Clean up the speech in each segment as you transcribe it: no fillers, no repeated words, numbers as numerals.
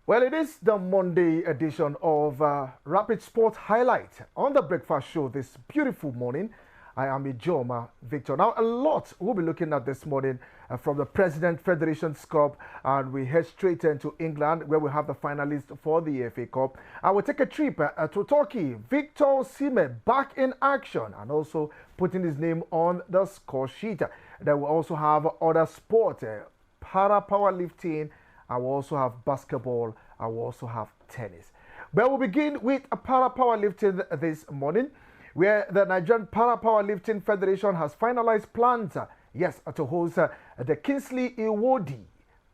Well, it is the Monday edition of Rapid Sport Highlight on the Breakfast Show this beautiful morning. I am Ijoma Victor. Now, a lot we'll be looking at this morning from the President Federation's Cup, and we head straight into England where we have the finalists for the FA Cup. I will take a trip to Turkey. Victor Osimhen back in action and also putting his name on the score sheet. Then we also have other sports, para powerlifting. I will also have basketball. I will also have tennis. But we'll begin with a para powerlifting this morning, where the Nigerian Para Powerlifting Federation has finalized plans, to host the Kingsley Iwodi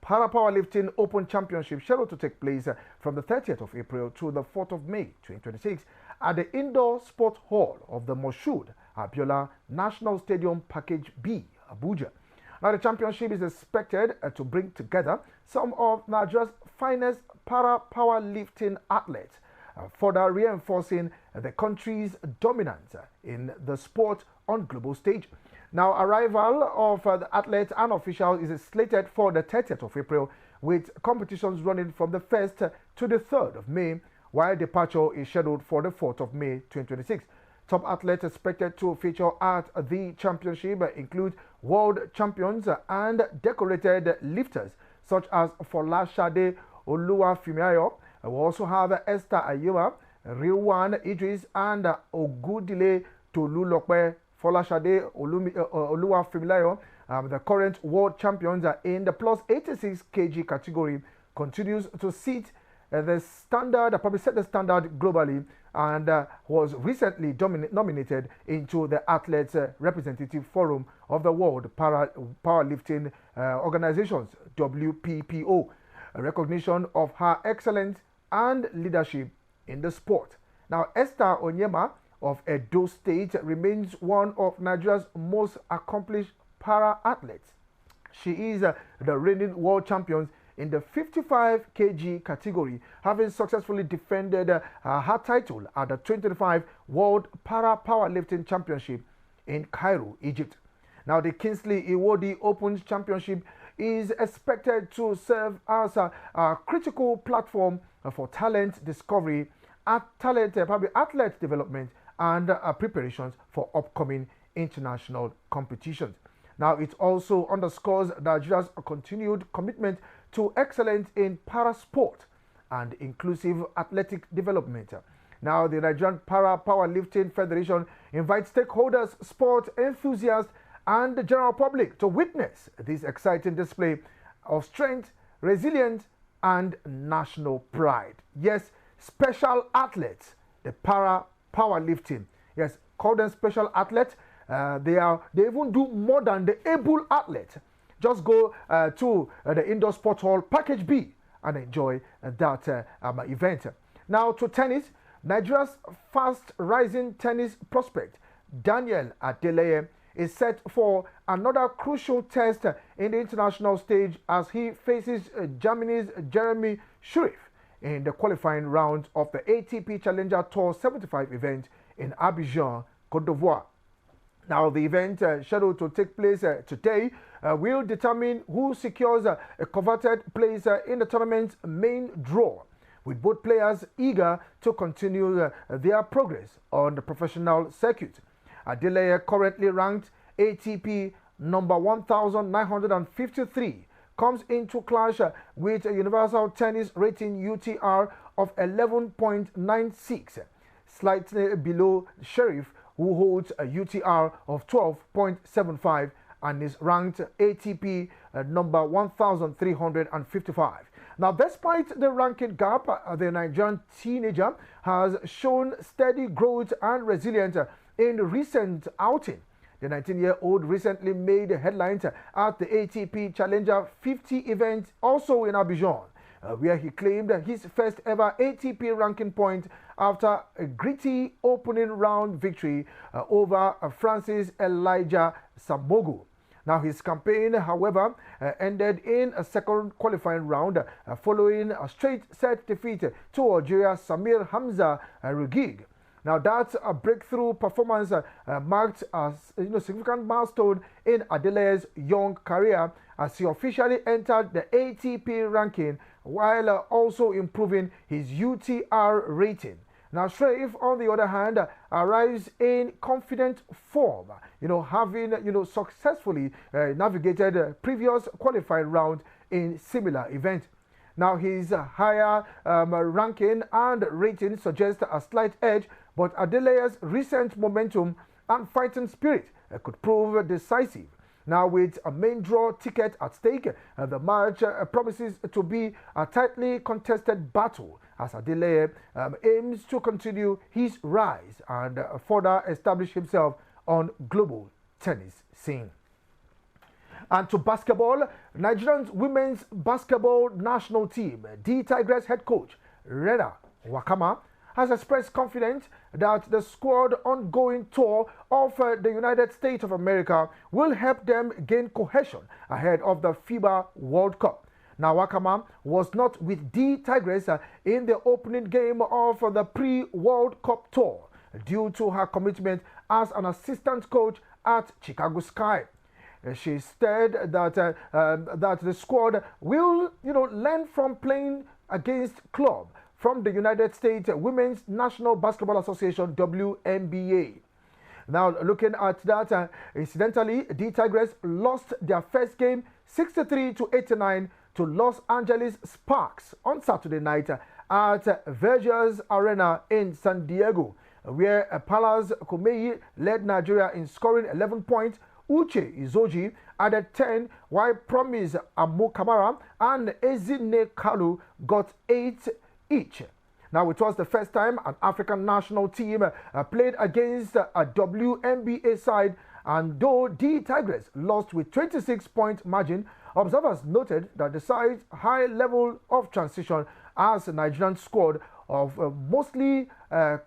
Para Powerlifting Open Championship, scheduled to take place from the 30th of April to the 4th of May 2026 at the Indoor Sports Hall of the Moshood Abiola National Stadium Package B, Abuja. Now, the championship is expected to bring together some of Nigeria's finest para powerlifting athletes, further reinforcing the country's dominance in the sport on global stage. Now, arrival of the athletes and officials is slated for the 30th of April, with competitions running from the 1st to the 3rd of May, while departure is scheduled for the 4th of May 2026. Top athletes expected to feature at the championship include world champions and decorated lifters such as Folashade Oluwafimiayo. We also have Esther Ayuma, Rilwan Idris, and Ogudile Tolulope. Folashade Oluwafimiayo, the current world champions in the plus 86 kg category, continues to set the standard globally, and was recently nominated into the Athletes Representative Forum of the World Powerlifting Organizations, WPPO, a recognition of her excellence and leadership in the sport. Now, Esther Onyeka of Edo State remains one of Nigeria's most accomplished para-athletes. She is the reigning world champion in the 55 kg category, having successfully defended her title at the 2025 World Para Powerlifting Championship in Cairo, Egypt. Now, the Kingsley Iwodi Open Championship is expected to serve as a critical platform for talent discovery, athlete development, and preparations for upcoming international competitions. Now, it also underscores Nigeria's continued commitment to excellence in para-sport and inclusive athletic development. Now, the Nigerian Para Powerlifting Federation invites stakeholders, sport enthusiasts, and the general public to witness this exciting display of strength, resilience, and national pride. Yes, special athletes, the para powerlifting. Yes, call them special athletes. They even do more than the able athletes. Just go to the Indoor Sports Hall Package B and enjoy that event. Now, to tennis, Nigeria's fast-rising tennis prospect Daniel Adeleye is set for another crucial test in the international stage as he faces Germany's Jeremy Schiff in the qualifying round of the ATP Challenger Tour 75 event in Abidjan, Côte d'Ivoire. Now, the event scheduled to take place today will determine who secures a coveted place in the tournament's main draw, with both players eager to continue their progress on the professional circuit. Adeleye, currently ranked ATP number 1,953, comes into clash with a universal tennis rating UTR of 11.96, slightly below Schiff, who holds a UTR of 12.75 and is ranked ATP number 1,355. Now, despite the ranking gap, the Nigerian teenager has shown steady growth and resilience in recent outing. The 19-year-old recently made headlines at the ATP Challenger 50 event, also in Abidjan, where he claimed his first ever ATP ranking point after a gritty opening round victory over Francis Elijah Samogu. Now, his campaign, however, ended in a second qualifying round following a straight set defeat to Algeria's Samir Hamza Rugig. Now that's a breakthrough performance marked as significant milestone in Adelaya's young career as he officially entered the ATP ranking while also improving his UTR rating. Now, Shreif, on the other hand, arrives in confident form, having, successfully navigated previous qualifying round in similar events. Now, his higher ranking and rating suggest a slight edge, but Adelaya's recent momentum and fighting spirit could prove decisive. Now, with a main draw ticket at stake, the match promises to be a tightly contested battle as Adeleye aims to continue his rise and further establish himself on global tennis scene. And to basketball, Nigerian women's basketball national team, DTigress head coach Rena Wakama has expressed confidence that the squad ongoing tour of the United States of America will help them gain cohesion ahead of the FIBA World Cup. Now, Wakama was not with DTigress in the opening game of the pre-World Cup tour due to her commitment as an assistant coach at Chicago Sky. She said that that the squad will, learn from playing against club from the United States Women's National Basketball Association (WNBA). Now, looking at that, incidentally, DTigress lost their first game 63-89 to Los Angeles Sparks on Saturday night at Vergers Arena in San Diego, where Palas Kumeyi led Nigeria in scoring 11 points. Uche Izoji added 10, while Promise Amukamara and Ezine Kalu got 8 each. Now, it was the first time an African national team played against a WNBA side, and though DTigress lost with 26-point margin, observers noted that the side's high level of transition as a Nigerian squad of mostly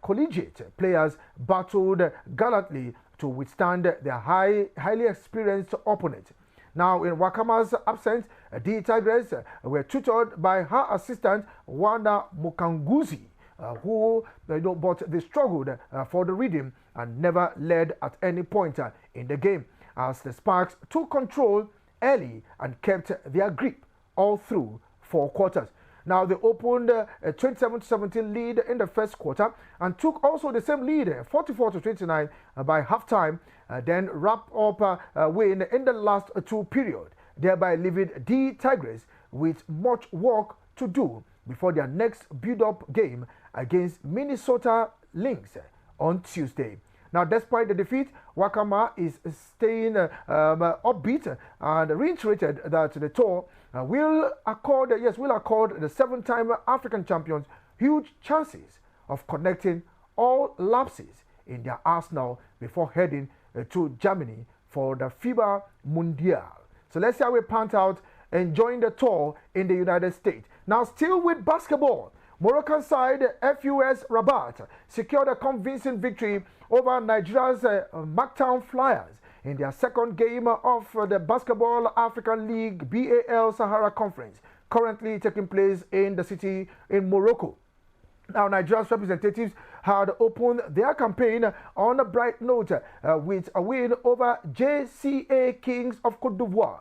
collegiate players battled gallantly to withstand their highly experienced opponent. Now, in Wakama's absence, DTigress were tutored by her assistant, Wanda Mukanguzi, but they struggled for the rhythm and never led at any point in the game, as the Sparks took control early and kept their grip all through 4 quarters. Now, they opened a 27-17 lead in the first quarter and took also the same lead, 44-29 by halftime, then wrapped up a win in the last 2 periods, thereby leaving DTigress with much work to do before their next build-up game against Minnesota Lynx on Tuesday. Now, despite the defeat, Wakama is staying upbeat and reiterated that the tour will accord the 7-time African champions huge chances of connecting all lapses in their arsenal before heading to Germany for the FIBA Mundial. So let's see how we panned out enjoying the tour in the United States. Now, still with basketball, Moroccan side FUS Rabat secured a convincing victory over Nigeria's Mactown Flyers in their second game of the Basketball African League BAL Sahara Conference, currently taking place in the city in Morocco. Now, Nigeria's representatives had opened their campaign on a bright note with a win over JCA Kings of Cote d'Ivoire,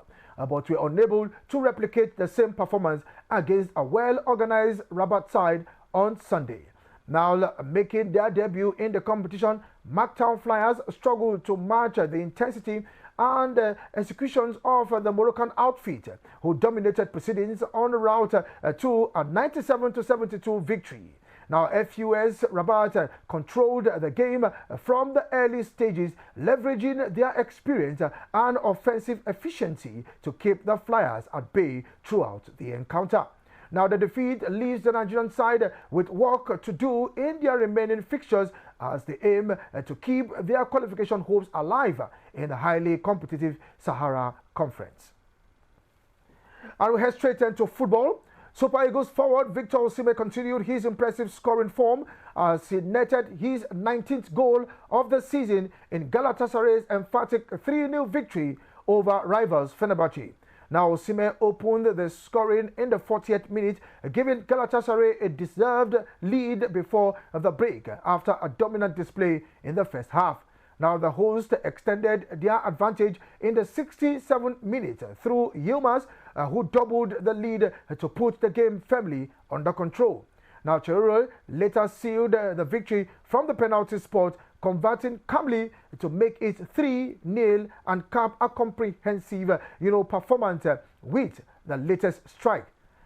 but were unable to replicate the same performance against a well-organized Rabat side on Sunday. Now, making their debut in the competition, Mactown Flyers struggled to match the intensity and executions of the Moroccan outfit, who dominated proceedings en route to a 97-72 victory. Now, FUS Rabat controlled the game from the early stages, leveraging their experience and offensive efficiency to keep the Flyers at bay throughout the encounter. Now, the defeat leaves the Nigerian side with work to do in their remaining fixtures as they aim to keep their qualification hopes alive in the highly competitive Sahara Conference. And we head straight into football. Super Eagles forward Victor Osimhen continued his impressive scoring form as he netted his 19th goal of the season in Galatasaray's emphatic 3-0 victory over rivals Fenerbahce. Now, Osimhen opened the scoring in the 40th minute, giving Galatasaray a deserved lead before the break after a dominant display in the first half. Now, the hosts extended their advantage in the 67th minute through Yilmaz, who doubled the lead to put the game firmly under control. Now, Chiruro later sealed the victory from the penalty spot, converting calmly to make it 3-0 and cap a comprehensive, performance with the latest strike.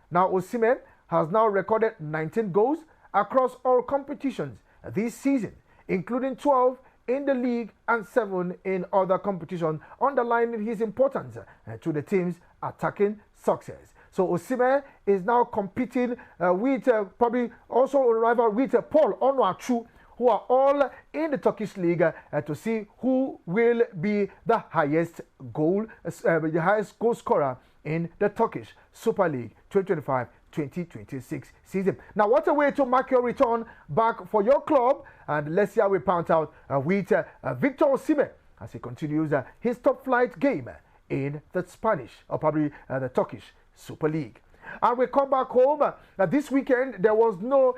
Now, Osimhen has now recorded 19 goals across all competitions this season, including 12 in the league and 7 in other competitions, underlining his importance to the team's attacking success. So Osimhen is now competing with probably also a rival with Paul Onuachu, who are all in the Turkish league to see who will be the highest goal scorer in the Turkish Super League 2025-2026 season. Now, what a way to mark your return back for your club, and let's see how we pound out with Victor Osimhen as he continues his top flight game in the Spanish, or probably the Turkish Super League. And we come back home. This weekend, there was no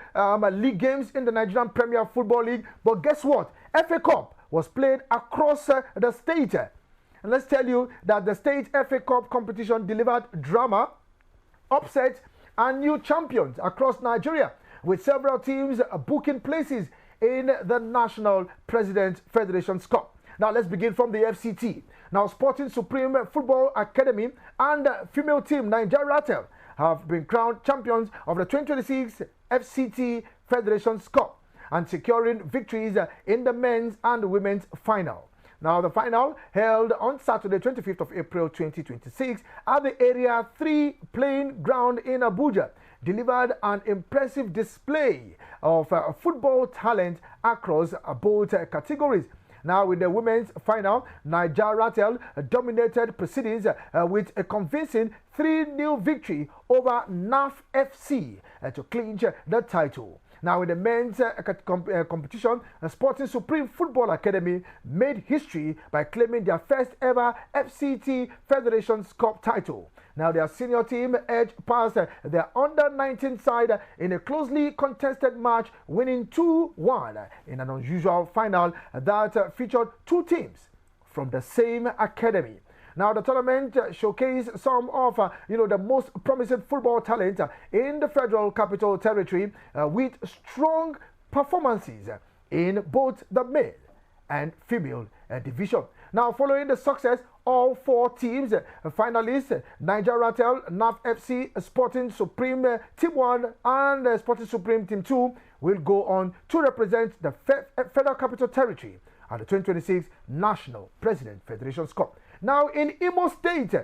league games in the Nigerian Premier Football League. But guess what? FA Cup was played across the state. And let's tell you that the state FA Cup competition delivered drama, upset, and new champions across Nigeria, with several teams booking places in the National President Federation's Cup. Now, let's begin from the FCT. Now, Sporting Supreme Football Academy and female team Nigeria have been crowned champions of the 2026 FCT Federation's Cup and securing victories in the men's and women's final. Now, the final, held on Saturday, 25th of April 2026 at the Area 3 playing ground in Abuja, delivered an impressive display of football talent across both categories. Now, in the women's final, Nigeria dominated proceedings with a convincing 3-0 victory over NAF FC to clinch the title. Now, in the men's competition, Sporting Supreme Football Academy made history by claiming their first ever FCT Federation's Cup title. Now, their senior team edged past their under-19 side in a closely contested match, winning 2-1 in an unusual final that featured two teams from the same academy. Now, the tournament showcased some of the most promising football talent in the Federal Capital Territory with strong performances in both the male and female division. Now, following the success, all four teams, finalists, Nigeria, NAF FC, Sporting Supreme Team 1 and Sporting Supreme Team 2 will go on to represent the Federal Capital Territory at the 2026 National President Federation's Cup. Now, in Imo State,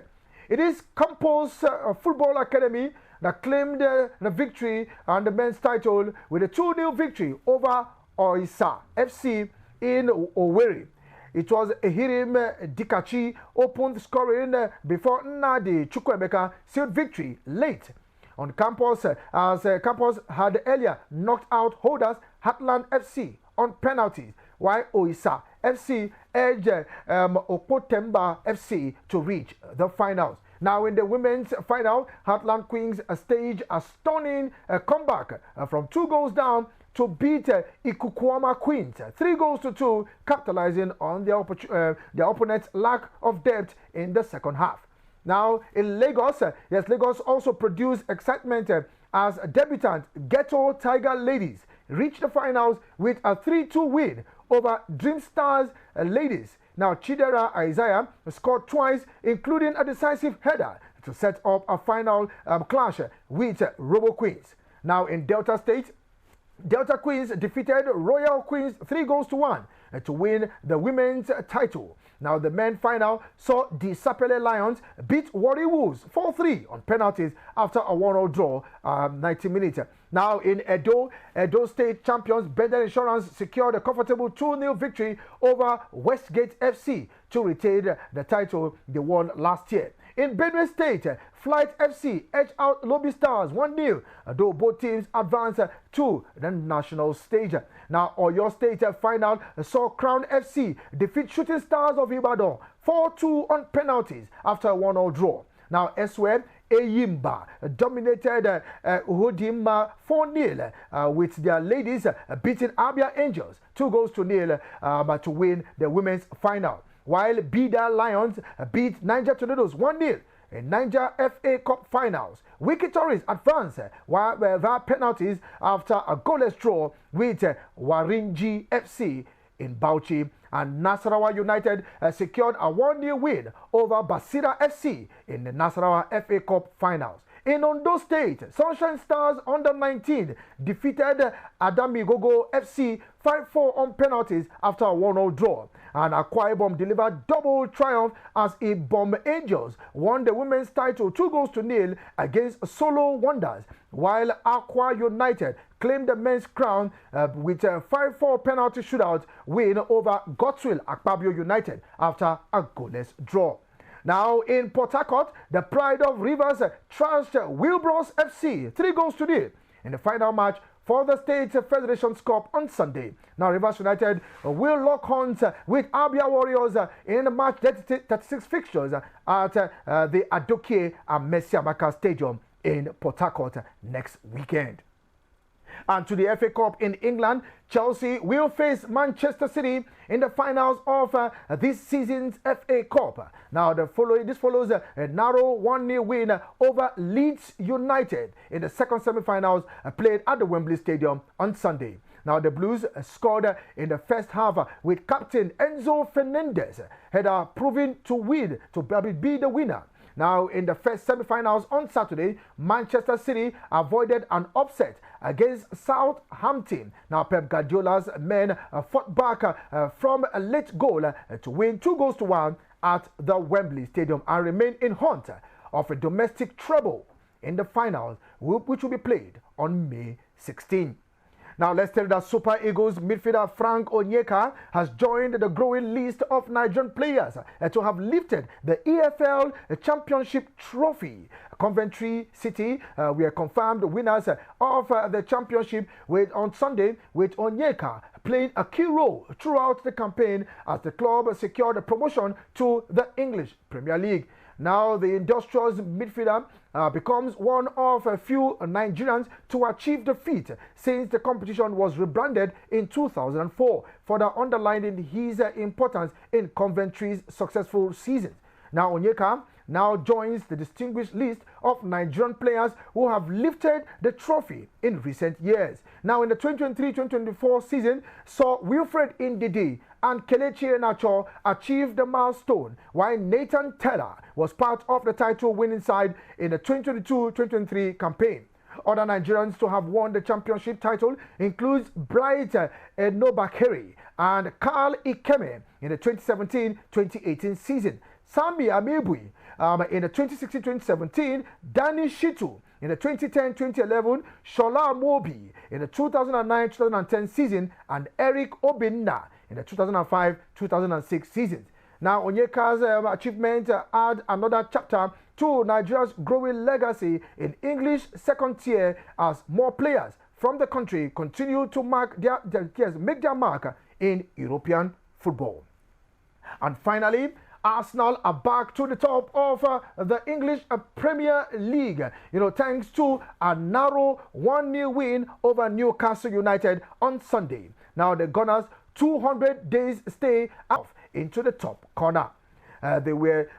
it is Campos Football Academy that claimed the victory and the men's title with a 2-0 victory over Oisa FC in Owerri. It was Hirim Dikachi opened scoring before Nnadi Chukwuemeka sealed victory late on campus, as Campus had earlier knocked out holders Heartland FC on penalties, while Oisa FC edged Okotemba FC to reach the finals. Now, in the women's final, Heartland Queens staged a stunning comeback from 2 goals down to beat Ikukwama Queens 3-2, capitalizing on their opponent's lack of depth in the second half. Now, in Lagos, Lagos also produced excitement as debutant Ghetto Tiger Ladies reached the finals with a 3-2 win over Dream Stars Ladies. Now, Chidera Isaiah scored twice, including a decisive header to set up a final clash with Robo Queens. Now, in Delta State, Delta Queens defeated Royal Queens 3-1 to win the women's title. Now, the men's final saw the Sapele Lions beat Warri Wolves 4-3 on penalties after a 1-0 draw 90 minutes. Now, in Edo State champions Bender Insurance secured a comfortable 2-0 victory over Westgate FC to retain the title they won last year. In Benue State, Flight FC edged out Lobby Stars 1-0, though both teams advanced to the national stage. Now, Oyo State final saw Crown FC defeat Shooting Stars of Ibadan 4-2 on penalties after a 1-0 draw. Now, elsewhere, Eyimba dominated Uhodimma 4-0 with their ladies beating Abia Angels 2-0 to win the women's final. While Bida Lions beat Niger Tornadoes 1-0 in Niger FA Cup finals. Wiki Tories advanced via penalties after a goalless draw with Warinji FC in Bauchi, and Nasarawa United secured a 1-0 win over Basira FC in the Nasarawa FA Cup finals. In Ondo State, Sunshine Stars under-19 defeated Adamigogo FC 5-4 on penalties after a 1-0 draw. And Akwa Ibom delivered double triumph as Ibom Angels won the women's title 2-0 against Solo Wonders, while Akwa United claimed the men's crown with a 5-4 penalty shootout win over Godswill Akpabio United after a goalless draw. Now in Port Harcourt, the Pride of Rivers trashed Wilbros FC 3-0 in the final match for the State Federation's Cup on Sunday. Now Rivers United will lock horns with Abia Warriors in the match 36 fixtures at the Adokie and Messiamaka Stadium in Port Harcourt next weekend. And to the FA Cup in England, Chelsea will face Manchester City in the finals of this season's FA Cup. Now, this follows a narrow 1-0 win over Leeds United in the second semi-finals played at the Wembley Stadium on Sunday. Now, the Blues scored in the first half with captain Enzo Fernandez, proving to be the winner. Now, in the first semi-finals on Saturday, Manchester City avoided an upset against Southampton. Now, Pep Guardiola's men fought back from a late goal to win 2-1 at the Wembley Stadium and remain in hunt of a domestic treble in the finals, which will be played on May 16. Now, let's tell you that Super Eagles midfielder Frank Onyeka has joined the growing list of Nigerian players to have lifted the EFL Championship trophy. Coventry City were confirmed winners of the championship on Sunday, with Onyeka playing a key role throughout the campaign as the club secured a promotion to the English Premier League. Now, the Industrials midfielder becomes one of a few Nigerians to achieve the feat since the competition was rebranded in 2004, further underlining his importance in Coventry's successful season. Now, Onyeka now joins the distinguished list of Nigerian players who have lifted the trophy in recent years. Now, in the 2023-2024 season, saw Wilfred Ndidi and Kelechi Iheanacho achieve the milestone, while Nathan Tella was part of the title-winning side in the 2022-2023 campaign. Other Nigerians to have won the championship title includes Bright Enobakere and Carl Ikeme in the 2017-2018 season, Sami Amebui in the 2016-2017, Danny Shitu in the 2010-2011, Shola Mobi in the 2009-2010 season, and Eric Obinna in the 2005-2006 seasons. Now, Onyeka's achievement add another chapter to Nigeria's growing legacy in English second tier as more players from the country continue to make their mark in European football. And finally, Arsenal are back to the top of the English Premier League, thanks to a narrow 1-0 win over Newcastle United on Sunday. Now, the Gunners' 200 days stay off into the top corner. There were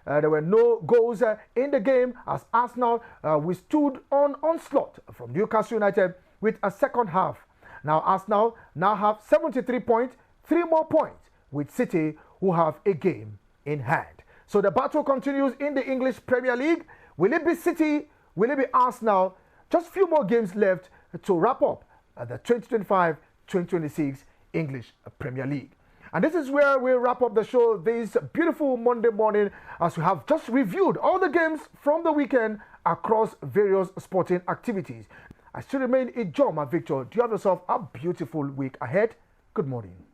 no goals in the game as Arsenal withstood an onslaught from Newcastle United with a second half. Now, Arsenal now have 73 points, 3 more points with City, who have a game in hand. So the battle continues in the English Premier League. Will it be City? Will it be Arsenal? Just a few more games left to wrap up the 2025-2026 English Premier League. And this is where we wrap up the show this beautiful Monday morning, as we have just reviewed all the games from the weekend across various sporting activities. I still remain Ijoma Victor. Do you have yourself a beautiful week ahead? Good morning.